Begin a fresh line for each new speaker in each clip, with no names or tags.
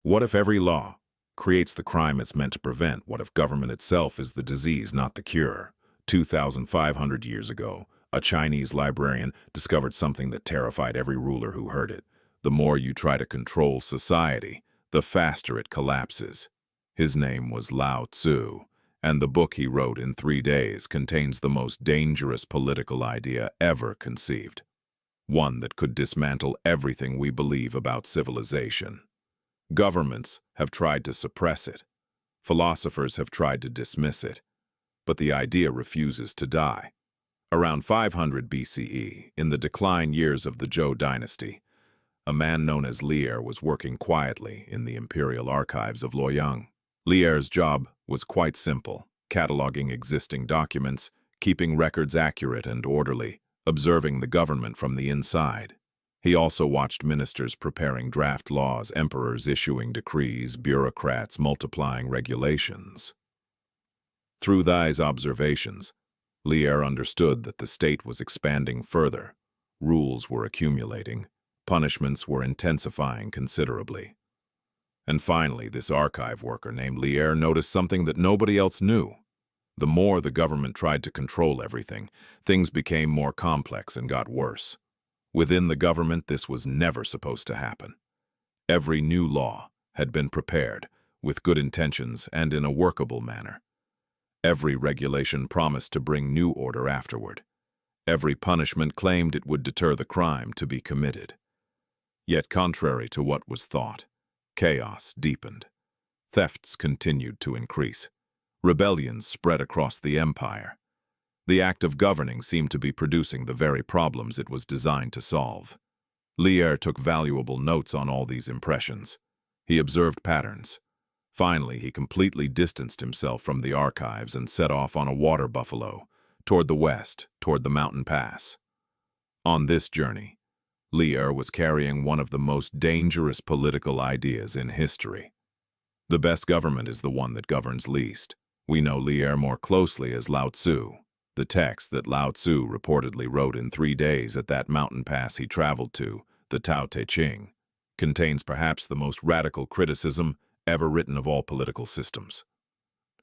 What if every law creates the crime it's meant to prevent? What if government itself is the disease, not the cure? 2,500 years ago, a Chinese librarian discovered something that terrified every ruler who heard it. The more you try to control society, the faster it collapses. His name was Lao Tzu, and the book he wrote in 3 days contains the most dangerous political idea ever conceived. One that could dismantle everything we believe about civilization. Governments have tried to suppress it. Philosophers have tried to dismiss it. But the idea refuses to die. Around 500 BCE, in the decline years of the Zhou dynasty, a man known as Lier was working quietly in the imperial archives of Luoyang. Lier's job was quite simple: cataloging existing documents, keeping records accurate and orderly, observing the government from the inside. He also watched ministers preparing draft laws, emperors issuing decrees, bureaucrats multiplying regulations. Through these observations, Lier understood that the state was expanding further. Rules were accumulating. Punishments were intensifying considerably. And finally, this archive worker named Lier noticed something that nobody else knew. The more the government tried to control everything, things became more complex and got worse. Within the government, this was never supposed to happen. Every new law had been prepared, with good intentions and in a workable manner. Every regulation promised to bring new order afterward. Every punishment claimed it would deter the crime to be committed. Yet contrary to what was thought, chaos deepened. Thefts continued to increase. Rebellions spread across the empire. The act of governing seemed to be producing the very problems it was designed to solve. Lier took valuable notes on all these impressions. He observed patterns. Finally, he completely distanced himself from the archives and set off on a water buffalo, toward the west, toward the mountain pass. On this journey, Lier was carrying one of the most dangerous political ideas in history. The best government is the one that governs least. We know Lier more closely as Lao Tzu. The text that Lao Tzu reportedly wrote in 3 days at that mountain pass he traveled to, the Ching, contains perhaps the most radical criticism ever written of all political systems.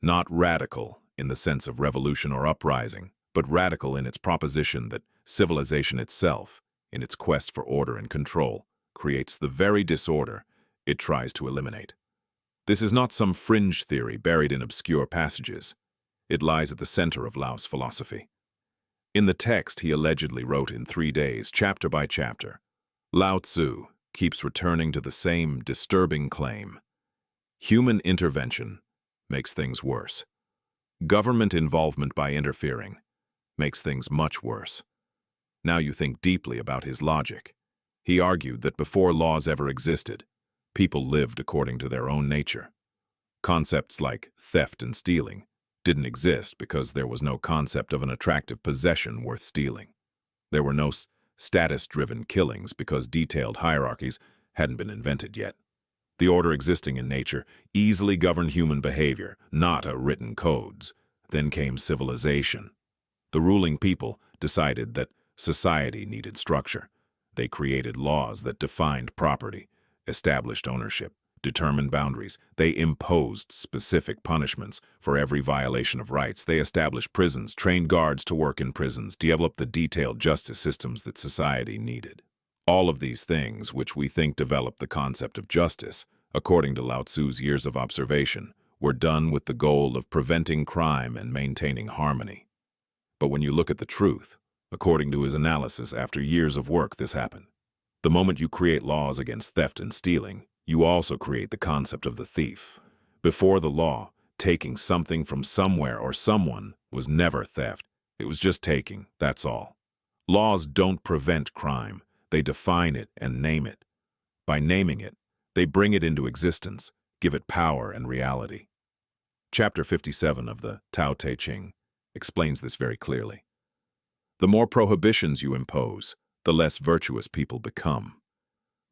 Not radical in the sense of revolution or uprising, but radical in its proposition that civilization itself, in its quest for order and control, creates the very disorder it tries to eliminate. This is not some fringe theory buried in obscure passages. It lies at the center of Lao's philosophy. In the text he allegedly wrote in 3 days, chapter by chapter, Lao Tzu keeps returning to the same disturbing claim. Human intervention makes things worse. Government involvement by interfering makes things much worse. Now you think deeply about his logic. He argued that before laws ever existed, people lived according to their own nature. Concepts like theft and stealing didn't exist because there was no concept of an attractive possession worth stealing. There were no status-driven killings because detailed hierarchies hadn't been invented yet. The order existing in nature easily governed human behavior, not written codes. Then came civilization. The ruling people decided that society needed structure. They created laws that defined property, established ownership, determined boundaries. They imposed specific punishments for every violation of rights. They established prisons, trained guards to work in prisons, developed the detailed justice systems that society needed. All of these things, which we think developed the concept of justice, according to Lao Tzu's years of observation, were done with the goal of preventing crime and maintaining harmony. But when you look at the truth, according to his analysis after years of work, this happened. The moment you create laws against theft and stealing, you also create the concept of the thief. Before the law, taking something from somewhere or someone was never theft. It was just taking, that's all. Laws don't prevent crime. They define it and name it. By naming it, they bring it into existence, give it power and reality. Chapter 57 of the Tao Te Ching explains this very clearly. The more prohibitions you impose, the less virtuous people become.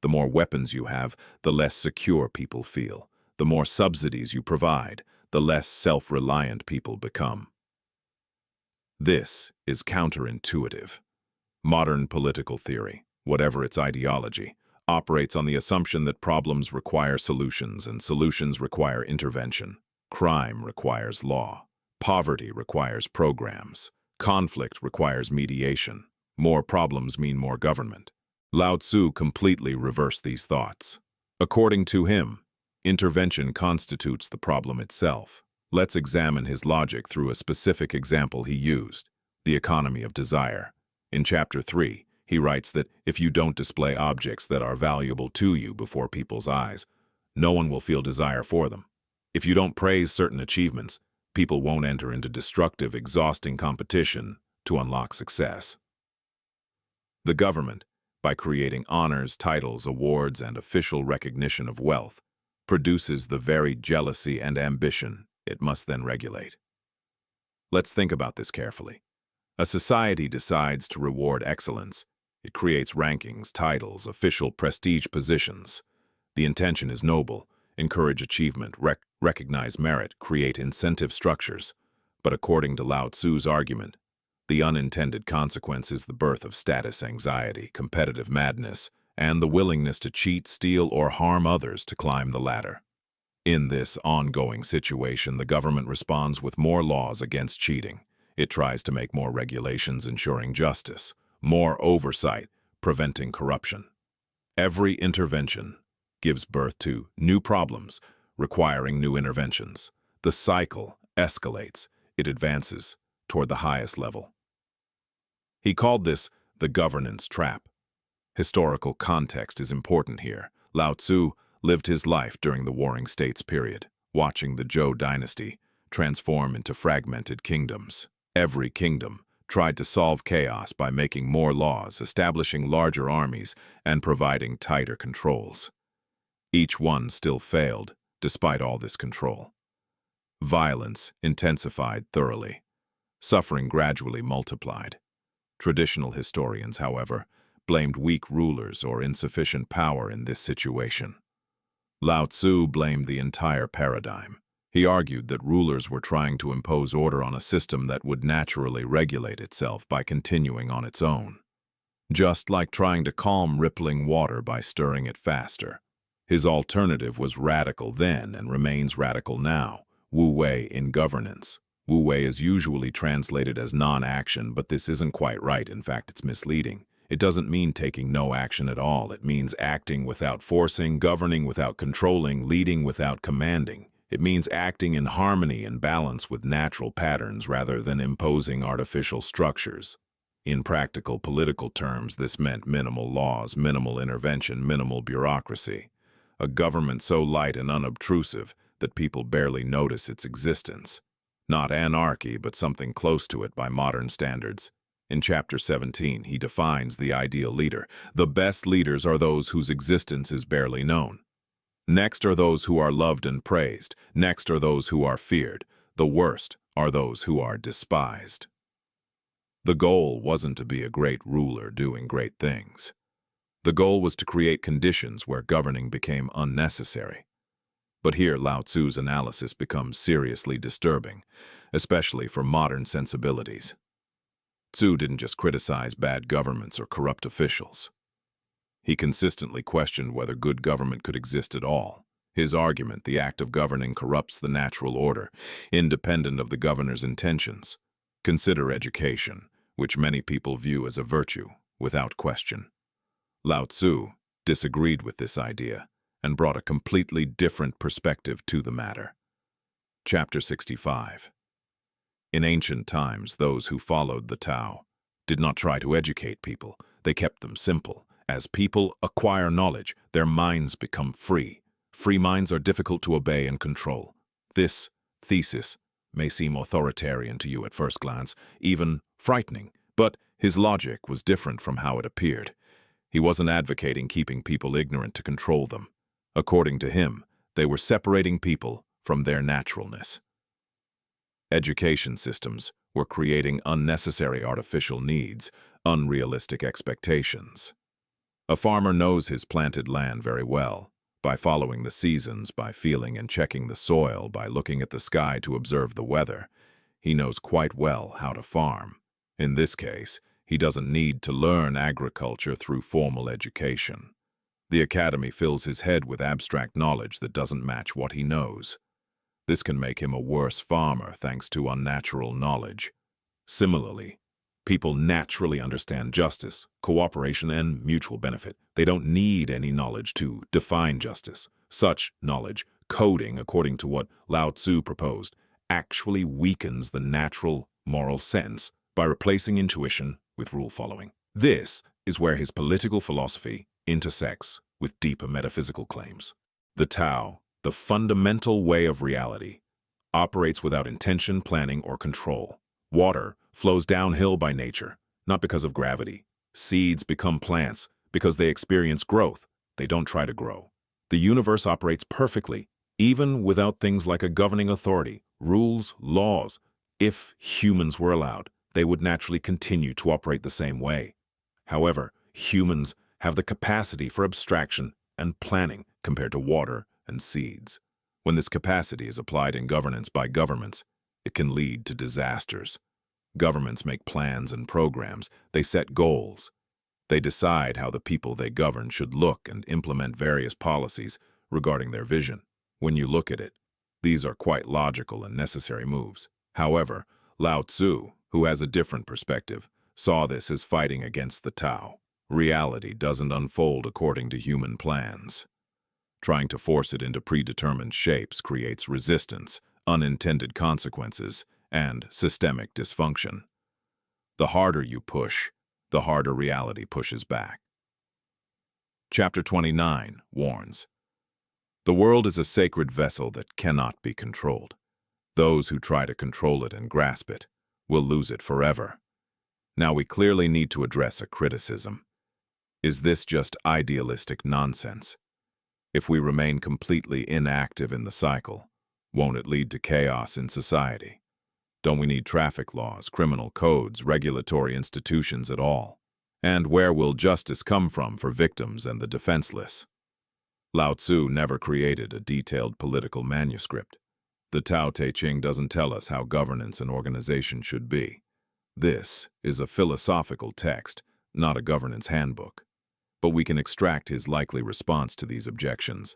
The more weapons you have, the less secure people feel. The more subsidies you provide, the less self-reliant people become. This is counterintuitive. Modern political theory, whatever its ideology, operates on the assumption that problems require solutions and solutions require intervention. Crime requires law. Poverty requires programs. Conflict requires mediation. More problems mean more government. Lao Tzu completely reversed these thoughts. According to him, intervention constitutes the problem itself. Let's examine his logic through a specific example he used, the economy of desire. In Chapter 3, he writes that if you don't display objects that are valuable to you before people's eyes, no one will feel desire for them. If you don't praise certain achievements, people won't enter into destructive, exhausting competition to unlock success. The government, by creating honors, titles, awards, and official recognition of wealth, produces the very jealousy and ambition it must then regulate. Let's think about this carefully. A society decides to reward excellence. It creates rankings, titles, official prestige positions. The intention is noble: encourage achievement, recognize merit, create incentive structures. But according to Lao Tzu's argument, the unintended consequence is the birth of status anxiety, competitive madness, and the willingness to cheat, steal, or harm others to climb the ladder. In this ongoing situation, the government responds with more laws against cheating. It tries to make more regulations ensuring justice, more oversight preventing corruption. Every intervention gives birth to new problems requiring new interventions. The cycle escalates. It advances toward the highest level. He called this the governance trap. Historical context is important here. Lao Tzu lived his life during the Warring States period, watching the Zhou dynasty transform into fragmented kingdoms. Every kingdom tried to solve chaos by making more laws, establishing larger armies, and providing tighter controls. Each one still failed, despite all this control. Violence intensified thoroughly. Suffering gradually multiplied. Traditional historians, however, blamed weak rulers or insufficient power in this situation. Lao Tzu blamed the entire paradigm. He argued that rulers were trying to impose order on a system that would naturally regulate itself by continuing on its own, just like trying to calm rippling water by stirring it faster. His alternative was radical then and remains radical now: Wu Wei in governance. Wu Wei is usually translated as non-action, but this isn't quite right. In fact, it's misleading. It doesn't mean taking no action at all. It means acting without forcing, governing without controlling, leading without commanding. It means acting in harmony and balance with natural patterns rather than imposing artificial structures. In practical political terms, this meant minimal laws, minimal intervention, minimal bureaucracy. A government so light and unobtrusive that people barely notice its existence. Not anarchy, but something close to it by modern standards. In Chapter 17, he defines the ideal leader. The best leaders are those whose existence is barely known. Next are those who are loved and praised. Next are those who are feared. The worst are those who are despised. The goal wasn't to be a great ruler doing great things. The goal was to create conditions where governing became unnecessary. But here Lao Tzu's analysis becomes seriously disturbing, especially for modern sensibilities. Tzu didn't just criticize bad governments or corrupt officials. He consistently questioned whether good government could exist at all. His argument, the act of governing corrupts the natural order, independent of the governor's intentions. Consider education, which many people view as a virtue, without question. Lao Tzu disagreed with this idea and brought a completely different perspective to the matter. Chapter 65. In ancient times, those who followed the Tao did not try to educate people. They kept them simple. As people acquire knowledge, their minds become free. Free minds are difficult to obey and control. This thesis may seem authoritarian to you at first glance, even frightening, but his logic was different from how it appeared. He wasn't advocating keeping people ignorant to control them. According to him, they were separating people from their naturalness. Education systems were creating unnecessary artificial needs, unrealistic expectations. A farmer knows his planted land very well, by following the seasons, by feeling and checking the soil, by looking at the sky to observe the weather. He knows quite well how to farm. In this case, he doesn't need to learn agriculture through formal education. The academy fills his head with abstract knowledge that doesn't match what he knows. This can make him a worse farmer thanks to unnatural knowledge. Similarly, people naturally understand justice, cooperation, and mutual benefit. They don't need any knowledge to define justice. Such knowledge, coding according to what Lao Tzu proposed, actually weakens the natural moral sense by replacing intuition with rule-following. This is where his political philosophy intersects with deeper metaphysical claims. The Tao, the fundamental way of reality, operates without intention, planning, or control. Water flows downhill by nature, not because of gravity. Seeds become plants because they experience growth. They don't try to grow. The universe operates perfectly, even without things like a governing authority, rules, laws. If humans were allowed, they would naturally continue to operate the same way. However, humans have the capacity for abstraction and planning compared to water and seeds. When this capacity is applied in governance by governments, it can lead to disasters. Governments make plans and programs. They set goals. They decide how the people they govern should look and implement various policies regarding their vision. When you look at it, these are quite logical and necessary moves. However, Lao Tzu, who has a different perspective, saw this as fighting against the Tao. Reality doesn't unfold according to human plans. Trying to force it into predetermined shapes creates resistance, unintended consequences, and systemic dysfunction. The harder you push, the harder reality pushes back. Chapter 29 warns, "The world is a sacred vessel that cannot be controlled. Those who try to control it and grasp it will lose it forever." Now we clearly need to address a criticism. Is this just idealistic nonsense? If we remain completely inactive in the cycle, won't it lead to chaos in society? Don't we need traffic laws, criminal codes, regulatory institutions at all? And where will justice come from for victims and the defenseless? Lao Tzu never created a detailed political manuscript. The Tao Te Ching doesn't tell us how governance and organization should be. This is a philosophical text, not a governance handbook. But we can extract his likely response to these objections.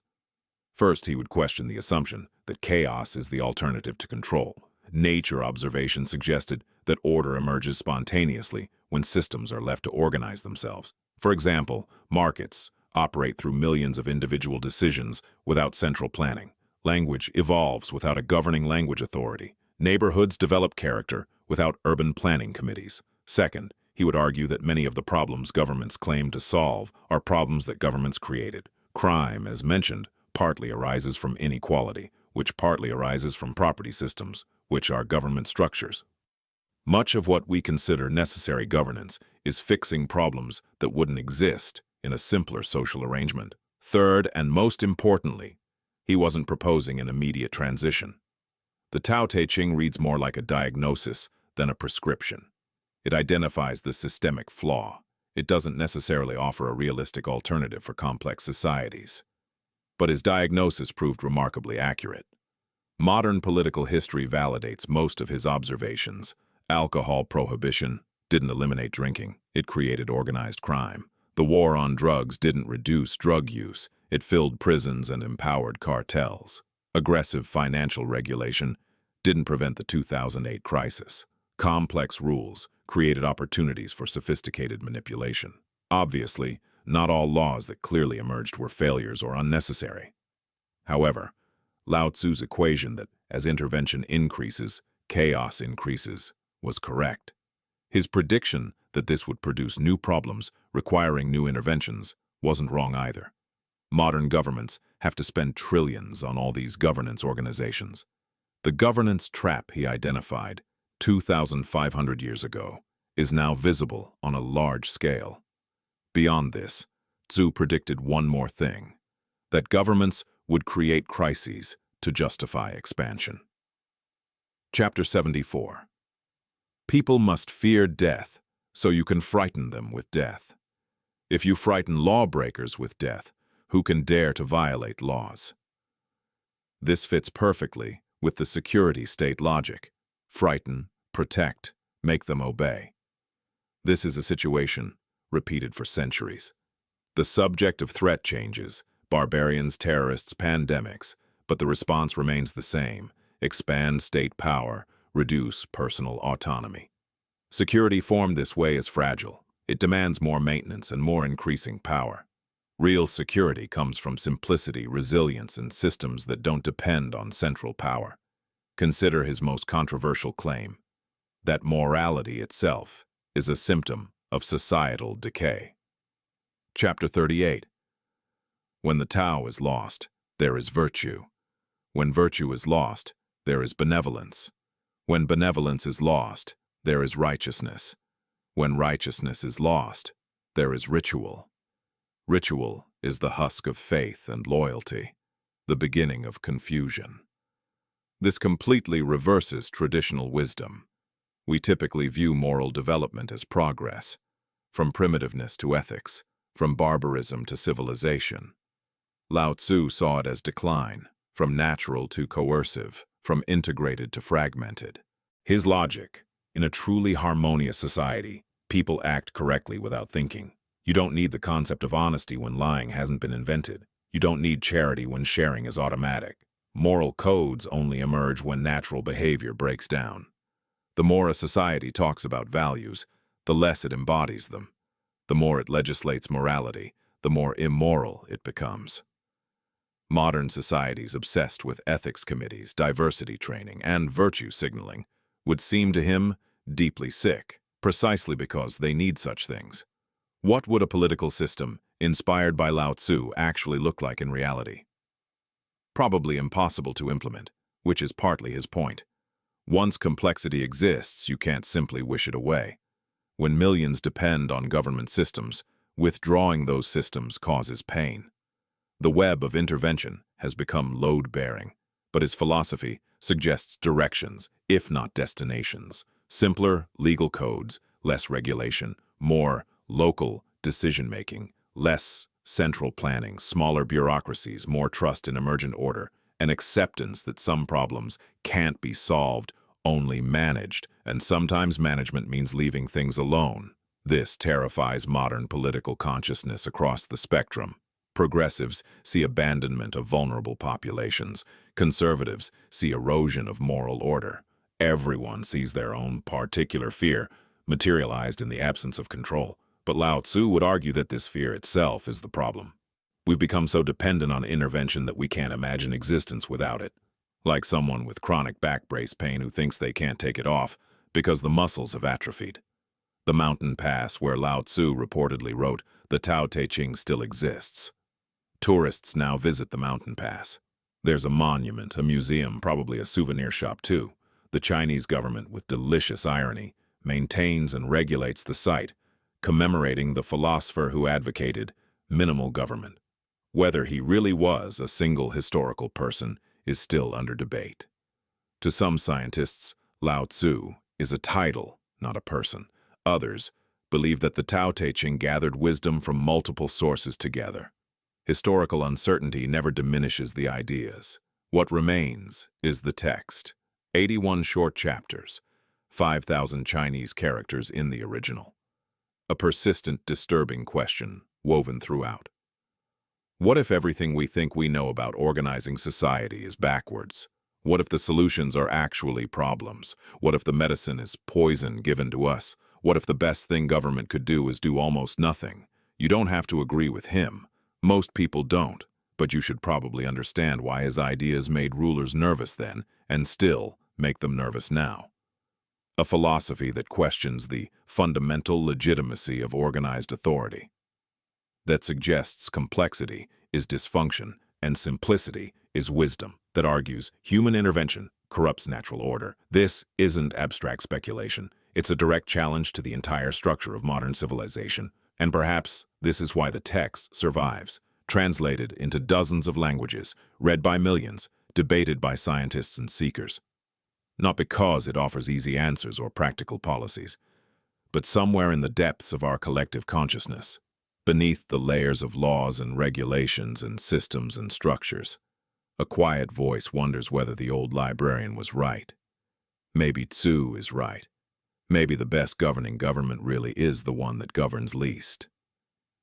First, he would question the assumption that chaos is the alternative to control. Nature observation suggested that order emerges spontaneously when systems are left to organize themselves. For example, markets operate through millions of individual decisions without central planning. Language evolves without a governing language authority. Neighborhoods develop character without urban planning committees. Second, he would argue that many of the problems governments claim to solve are problems that governments created. Crime, as mentioned, partly arises from inequality, which partly arises from property systems, which are government structures. Much of what we consider necessary governance is fixing problems that wouldn't exist in a simpler social arrangement. Third, and most importantly, he wasn't proposing an immediate transition. The Tao Te Ching reads more like a diagnosis than a prescription. It identifies the systemic flaw. It doesn't necessarily offer a realistic alternative for complex societies. But his diagnosis proved remarkably accurate. Modern political history validates most of his observations. Alcohol prohibition didn't eliminate drinking. It created organized crime. The war on drugs didn't reduce drug use. It filled prisons and empowered cartels. Aggressive financial regulation didn't prevent the 2008 crisis. Complex rules created opportunities for sophisticated manipulation. Obviously, not all laws that clearly emerged were failures or unnecessary. However, Lao Tzu's equation that as intervention increases, chaos increases was correct. His prediction that this would produce new problems requiring new interventions wasn't wrong either. Modern governments have to spend trillions on all these governance organizations. The governance trap he identified 2,500 years ago is now visible on a large scale. Beyond this, Tzu predicted one more thing, that governments would create crises to justify expansion. Chapter 74. People must fear death, so you can frighten them with death. If you frighten lawbreakers with death, who can dare to violate laws? This fits perfectly with the security state logic. Frighten, protect, make them obey. This is a situation repeated for centuries. The subject of threat changes, barbarians, terrorists, pandemics, but the response remains the same: expand state power, reduce personal autonomy. Security formed this way is fragile. It demands more maintenance and more increasing power. Real security comes from simplicity, resilience, and systems that don't depend on central power. Consider his most controversial claim, that morality itself is a symptom of societal decay. Chapter 38. When the Tao is lost, there is virtue. When virtue is lost, there is benevolence. When benevolence is lost, there is righteousness. When righteousness is lost, there is ritual. Ritual is the husk of faith and loyalty, the beginning of confusion. This completely reverses traditional wisdom. We typically view moral development as progress, from primitiveness to ethics, from barbarism to civilization. Lao Tzu saw it as decline, from natural to coercive, from integrated to fragmented. His logic: in a truly harmonious society, people act correctly without thinking. You don't need the concept of honesty when lying hasn't been invented. You don't need charity when sharing is automatic. Moral codes only emerge when natural behavior breaks down. The more a society talks about values, the less it embodies them. The more it legislates morality, the more immoral it becomes. Modern societies obsessed with ethics committees, diversity training, and virtue signaling would seem to him deeply sick, precisely because they need such things. What would a political system, inspired by Lao Tzu, actually look like in reality? Probably impossible to implement, which is partly his point. Once complexity exists, you can't simply wish it away. When millions depend on government systems, withdrawing those systems causes pain. The web of intervention has become load-bearing, but his philosophy suggests directions, if not destinations. Simpler legal codes, less regulation, more local decision-making, less central planning, smaller bureaucracies, more trust in emergent order, an acceptance that some problems can't be solved, only managed, and sometimes management means leaving things alone. This terrifies modern political consciousness across the spectrum. Progressives see abandonment of vulnerable populations. Conservatives see erosion of moral order. Everyone sees their own particular fear, materialized in the absence of control. But Lao Tzu would argue that this fear itself is the problem. We've become so dependent on intervention that we can't imagine existence without it. Like someone with chronic back brace pain who thinks they can't take it off because the muscles have atrophied. The mountain pass where Lao Tzu reportedly wrote, "The Tao Te Ching still exists." Tourists now visit the mountain pass. There's a monument, a museum, probably a souvenir shop too. The Chinese government, with delicious irony, maintains and regulates the site, commemorating the philosopher who advocated minimal government. Whether he really was a single historical person is still under debate. To some scientists, Lao Tzu is a title, not a person. Others believe that the Tao Te Ching gathered wisdom from multiple sources together. Historical uncertainty never diminishes the ideas. What remains is the text. 81 short chapters, 5,000 Chinese characters in the original. A persistent, disturbing question woven throughout. What if everything we think we know about organizing society is backwards? What if the solutions are actually problems? What if the medicine is poison given to us? What if the best thing government could do is do almost nothing? You don't have to agree with him. Most people don't, but you should probably understand why his ideas made rulers nervous then, and still make them nervous now. A philosophy that questions the fundamental legitimacy of organized authority, that suggests complexity is dysfunction and simplicity is wisdom, that argues human intervention corrupts natural order. This isn't abstract speculation. It's a direct challenge to the entire structure of modern civilization. And perhaps this is why the text survives, translated into dozens of languages, read by millions, debated by scientists and seekers. Not because it offers easy answers or practical policies, but somewhere in the depths of our collective consciousness, beneath the layers of laws and regulations and systems and structures, a quiet voice wonders whether the old librarian was right. Maybe Tzu is right. Maybe the best governing government really is the one that governs least.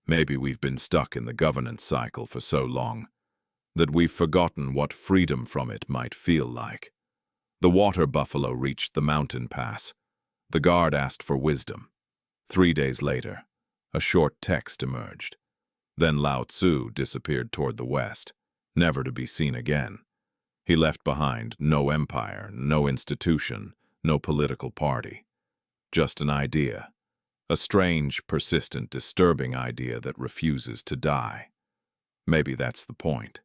Maybe we've been stuck in the governance cycle for so long that we've forgotten what freedom from it might feel like. The water buffalo reached the mountain pass. The guard asked for wisdom. 3 days later, a short text emerged. Then Lao Tzu disappeared toward the west, never to be seen again. He left behind no empire, no institution, no political party. Just an idea. A strange, persistent, disturbing idea that refuses to die. Maybe that's the point.